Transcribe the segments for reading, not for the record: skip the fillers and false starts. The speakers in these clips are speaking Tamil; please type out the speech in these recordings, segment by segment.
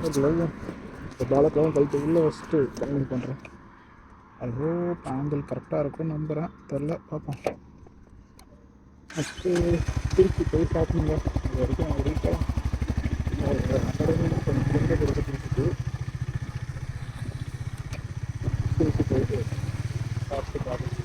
க்ளோவும் இந்த பாலக்கவும் கழித்து உள்ளே வச்சுட்டு கண்டினியூ பண்ணுறேன். ஐயோ ஆங்கிள் கரெக்டாக இருக்கும்னு நம்புகிறேன், தெரில பார்ப்போம். ஃபஸ்ட்டு திருப்பி போய் பார்க்கணுங்க. இது வரைக்கும் நான் ரீட்டாக கொஞ்சம் குறைந்த கொடுத்துட்டு திருப்பி போயிட்டு பார்த்து பார்த்து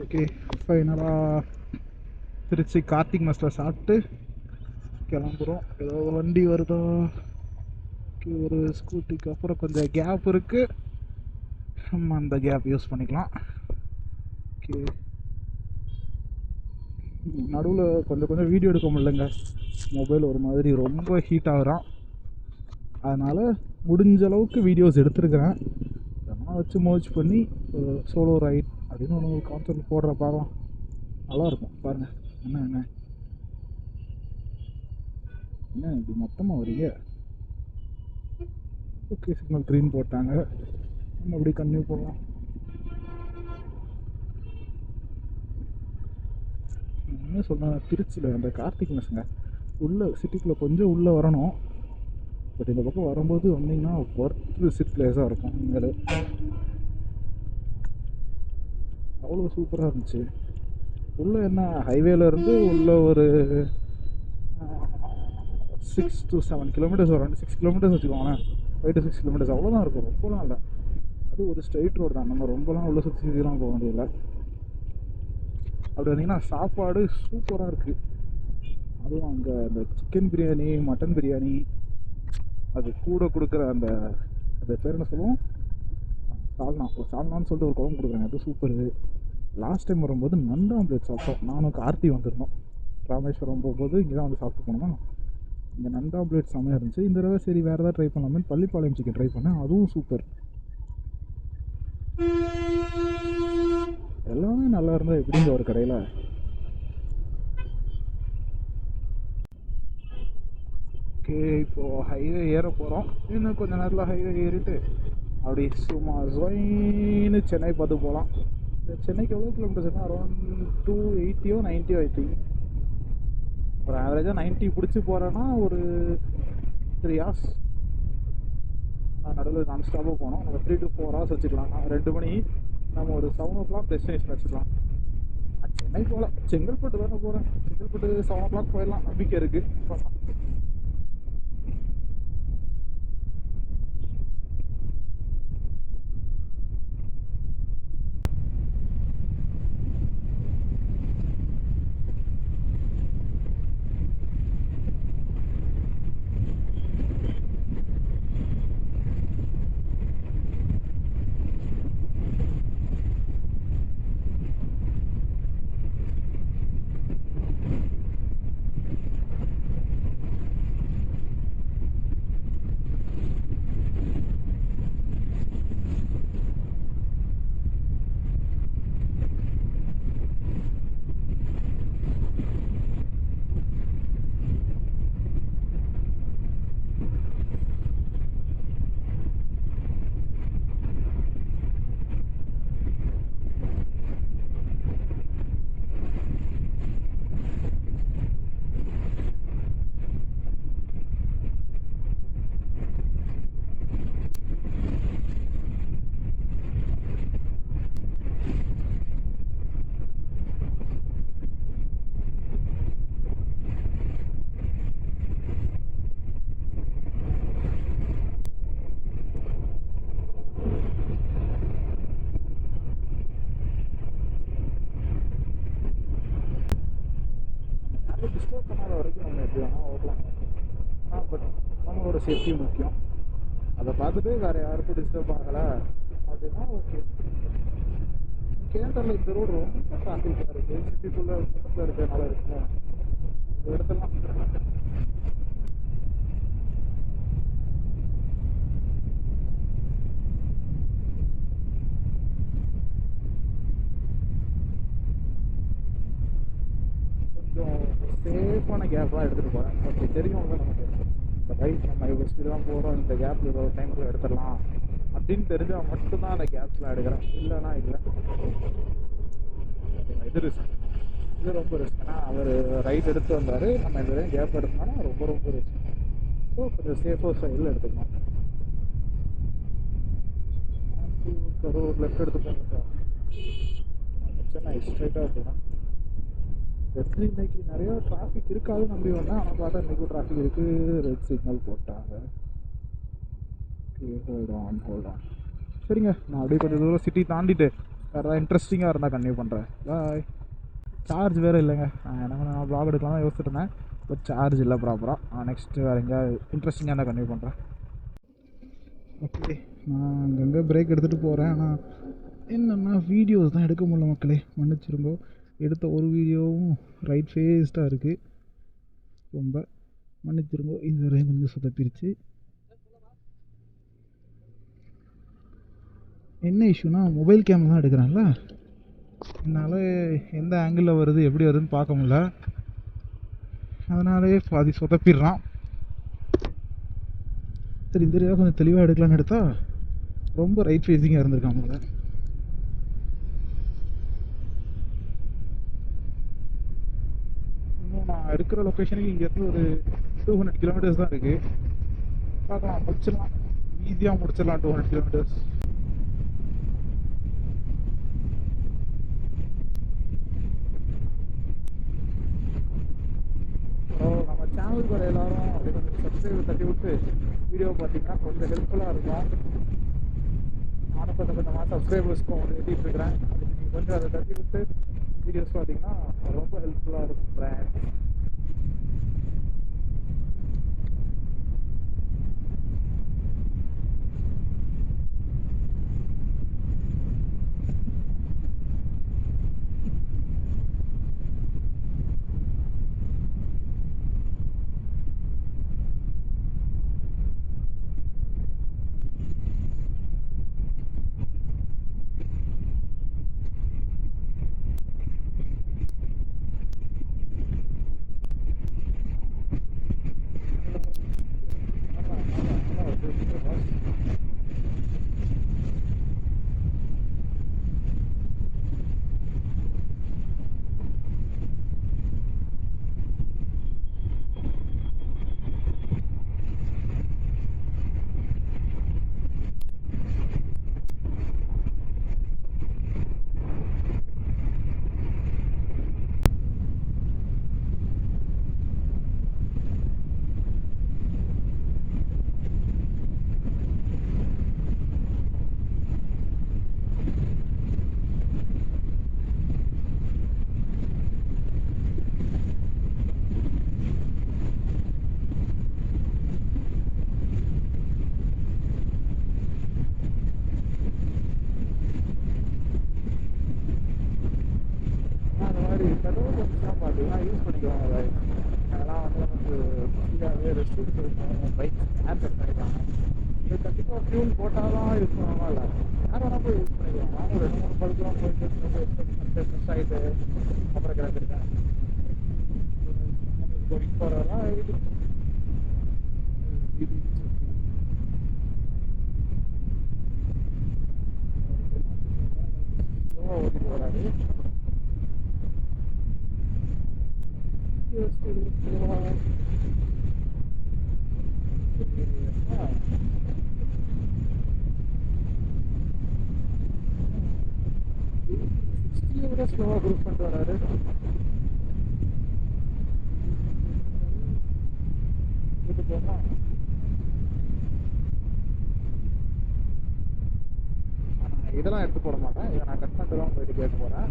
ஓகே. ஃபைனலாக திருச்சி கார்த்திக் மெஸ்ஸில் சாப்பிட்டு கிளம்புறோம். ஏதோ வண்டி வருதோ. ஓகே, ஒரு ஸ்கூட்டிக்கு அப்புறம் கொஞ்சம் கேப் இருக்குது. நம்ம அந்த கேப் யூஸ் பண்ணிக்கலாம். ஓகே, நடுவில் கொஞ்சம் வீடியோ எடுக்க முடியலங்க. மொபைல் ஒரு மாதிரி ரொம்ப ஹீட் ஆகுறான். அதனால் முடிஞ்ச அளவுக்கு வீடியோஸ் எடுத்துருக்கிறேன். இதெல்லாம் வச்சு மோச் பண்ணி சோலோ ரைட் அப்படின்னு ஒன்று கான்செப்ட் போடுற பார்க்கலாம். நல்லாயிருக்கும் பாருங்கள். என்ன இப்படி மொத்தமாக வரீங்க? ஓகே, சிக்னல் க்ரீன் போட்டாங்க. நம்ம அப்படி கன்டினியூ பண்ணலாம். என்ன சொன்னால் திருச்சியில் அந்த கார்த்திக் மெஸ்ஸுங்க உள்ளே சிட்டிக்குள்ளே கொஞ்சம் உள்ளே வரணும். பட் இந்த பக்கம் வரும்போது வந்தீங்கன்னா ஒர்த் விசிட் பிளேஸாக இருக்கும். இங்கே அவ்வளோ சூப்பராக இருந்துச்சு. உள்ளே என்ன ஹைவேலேருந்து உள்ளே ஒரு 6 to 7 கிலோமீட்டர்ஸ் வரும். 6 கிலோமீட்டர்ஸ் வச்சுக்கோங்களேன். 5 to 6 கிலோமீட்டர்ஸ் அவ்வளோதான் இருக்கும். ரொம்பலாம் இல்லை. அது ஒரு ஸ்ட்ரைட் ரோடு தான். நம்ம ரொம்பலாம் உள்ள சுற்றிலாம் போக வேண்டியதில்லை. அப்படி வந்தீங்கன்னா சாப்பாடு சூப்பராக இருக்குது. அதுவும் அங்கே அந்த சிக்கன் பிரியாணி, மட்டன் பிரியாணி, அது கூட கொடுக்குற அந்த பேர் என்ன சொல்லுவோம், சால்னான்னு சொல்லிட்டு ஒரு குழம்பு கொடுக்குறாங்க. அது சூப்பரு. லாஸ்ட் டைம் வரும்போது நண்டு ஆம்லேட் சாப்பிட்டோம். நானும் கார்த்தி வந்திருந்தோம். ராமேஸ்வரம் போகும்போது இங்கே தான் வந்து சாப்பிட்டு போனோமா. இங்கே நண்டு ஆம்லேட் செம்மையாக இருந்துச்சு. இந்த தடவை சரி வேறு ஏதாவது ட்ரை பண்ணலாமே பள்ளிப்பாளையம் சிக்கன் ட்ரை பண்ணேன். அதுவும் சூப்பர். எல்லாமே நல்லா இருந்தால் எப்படிங்க ஒரு கடையில். ஓகே, இப்போது ஹைவே ஏற போகிறோம். இன்னும் கொஞ்சம் நேரத்தில் ஹைவே ஏறிட்டு அப்படி சும்மா ஜொயின்னு சென்னை பார்த்து போகலாம். சென்னைக்கு எவ்வளோ கிலோமீட்டர்ஸ்னா அரௌண்ட் 280 or 90 ஐ திங்க். ஒரு ஆவரேஜாக 90 பிடிச்சி போகிறேன்னா ஒரு 3 hours. நான் நடுவில் நான் ஸ்டாப்பாக போனோம். நம்ம 3 to 4 hours வச்சுக்கலாம். 2 மணி நம்ம ஒரு 7 o'clock டெஸ்டினேஷன் வச்சுக்கலாம். சென்னை போகல, செங்கல்பட்டு தானே போகிறேன். செங்கல்பட்டு 7 o'clock போயிடலாம். நம்பிக்கை இருக்குது. பண்ணலாம். டிஸ்டர்ப் பண்ணாத வரைக்கும் நம்ம எப்படி வேணால் ஓட்டலாம். பட் நம்மளோட சேஃப்டி முக்கியம். அதை பார்த்துட்டு வேறு யாருக்கும் டிஸ்டர்ப் ஆகலை அப்படின்னா ஓகே. கேரளாவில் இந்த ரோடு ரொம்ப டிராஃபிக்காக இருக்குது. சிட்டிக்குள்ளே பக்கத்தில் இருக்கிறதுனால இருக்குங்க. இந்த இடத்துலாம் கொஞ்சம் சேஃபான கேப்பாக எடுத்துகிட்டு போகிறேன். அப்படி தெரியும் நமக்கு இந்த ரைட் நம்ம இவ்வளோ ஸ்பீடு தான் போகிறோம், இந்த கேப் இவ்வளோ டைமுக்குள்ள எடுத்துடலாம் அப்படின்னு தெரிஞ்சால் மட்டும்தான் அந்த கேப்ஸ்லாம் எடுக்கிறேன். இல்லைனா இல்லை. இது ரிஸ்க். இது ரொம்ப ரிஸ்க். ஏன்னா அவர் ரைட் எடுத்து வந்தார், நம்ம இந்த வரையும் கேப் எடுத்தோம்னா ரொம்ப ரிஸ்க். ஸோ கொஞ்சம் சேஃபாக சைடில் எடுத்துக்கணும். கரூர் லெஃப்ட் எடுத்து போங்க. சென்னை ஸ்ட்ரைட்டாக போகிறேன். எப்படி இன்னைக்கு நிறையா டிராஃபிக் இருக்காது நம்பி வந்தேன். ஆனால் பார்த்தா இன்றைக்கும் டிராஃபிக் இருக்குது. ரெட் சிக்னல் போட்டாங்க. Hold on. சரிங்க, நான் அப்படியே கொஞ்சம் தூரம் சிட்டி தாண்டிட்டு வேறு ஏதாவது இன்ட்ரெஸ்டிங்காக இருந்தால் கன்டினியூ பண்ணுறேன். பாய். சார்ஜ் வேறு இல்லைங்க. நான் ப்ளாக் எடுக்கலாம் தான் யோசிச்சுட்டு இருந்தேன். பட் சார்ஜ் இல்லை ப்ராப்பராக. நெக்ஸ்ட்டு வேறு எங்கேயாவது இன்ட்ரெஸ்டிங்காக இருந்தால் கன்டினியூ பண்ணுறேன். ஓகே, நான் அங்கங்கே பிரேக் எடுத்துகிட்டு போகிறேன். ஆனால் என்னென்னா வீடியோஸ் தான் எடுக்க முடியல மக்களே, மன்னிச்சிருங்கோ. எடுத்த ஒரு வீடியோவும் ரைட் ஃபேஸ்டாக இருக்குது, ரொம்ப மன்னிச்சிருங்கோ. இந்த வரையும் கொஞ்சம் சொதப்பிருச்சு. என்ன இஷ்யூனா மொபைல் கேமரா தான் எடுக்கிறேன்ல, என்னால் எந்த ஆங்கிளில் வருது எப்படி வருதுன்னு பார்க்க முடியல. அதனாலே பாதி சொதப்பிடுறான். சரி, இந்த தடவை கொஞ்சம் தெளிவாக எடுக்கலான்னு எடுத்தா ரொம்ப ரைட் ஃபேஸிங்காக இருந்திருக்கான் போல. இன்னும் நான் இருக்கிற லொக்கேஷனுக்கு இங்கேருந்து ஒரு 200 கிலோமீட்டர்ஸ் தான் இருக்குது. பார்க்கலாம், முடிச்சிடலாம், ஈஸியாக முடிச்சிடலாம் 200 கிலோமீட்டர்ஸ். நம்ம சேனலுக்கு வர எல்லாரும் அப்படி கொஞ்சம் சப்ஸ்கிரைபர் தட்டி விட்டு வீடியோ பார்த்தீங்கன்னா கொஞ்சம் ஹெல்ப்ஃபுல்லாக இருக்கும். நானும் கொஞ்சமாக சப்ஸ்கிரைபர்ஸ்க்கும் எழுதிட்டு இருக்கிறேன். அதுக்கு நீங்கள் கொஞ்சம் அதை தட்டி விட்டு வீடியோஸ் பார்த்தீங்கன்னா ரொம்ப ஹெல்ப்ஃபுல்லாக இருக்கும் ஃப்ரெண்ட்ஸ். பெட்ரோல் பம்ப்ஸ்லாம் பார்த்தீங்கன்னா யூஸ் பண்ணிக்குவாங்க. அதெல்லாம் வந்து நமக்கு ஃப்ரீயாகவே ரெஸ்ட்ரூம்ஸ் இருக்கும், பைக் ஏர் செட் பண்ணிக்கலாம். இது கண்டிப்பாக ஃபியூல் போட்டால் தான் யூஸ் பண்ணுவாங்க, இல்லை யார் வேணால் போய் யூஸ் பண்ணிக்குவாங்க. ஒரு 2-3 பல்கெலாம் போயிட்டு ஃப்ரெஷ் ஆகிட்டு அப்புறம் கிடச்சிருக்கேன். நமக்கு போகிறதெல்லாம் இருக்குது. ஸ்லோவாக ஓட்டிட்டு வராது. ஸ்லோவா குரூப் பண்ணிட்டு வராரு. போமா இதெல்லாம் எடுத்து போட மாட்டேன். இதை நான் கட் பண்ணிட்டு தான் போயிட்டு கேட்க போறேன்.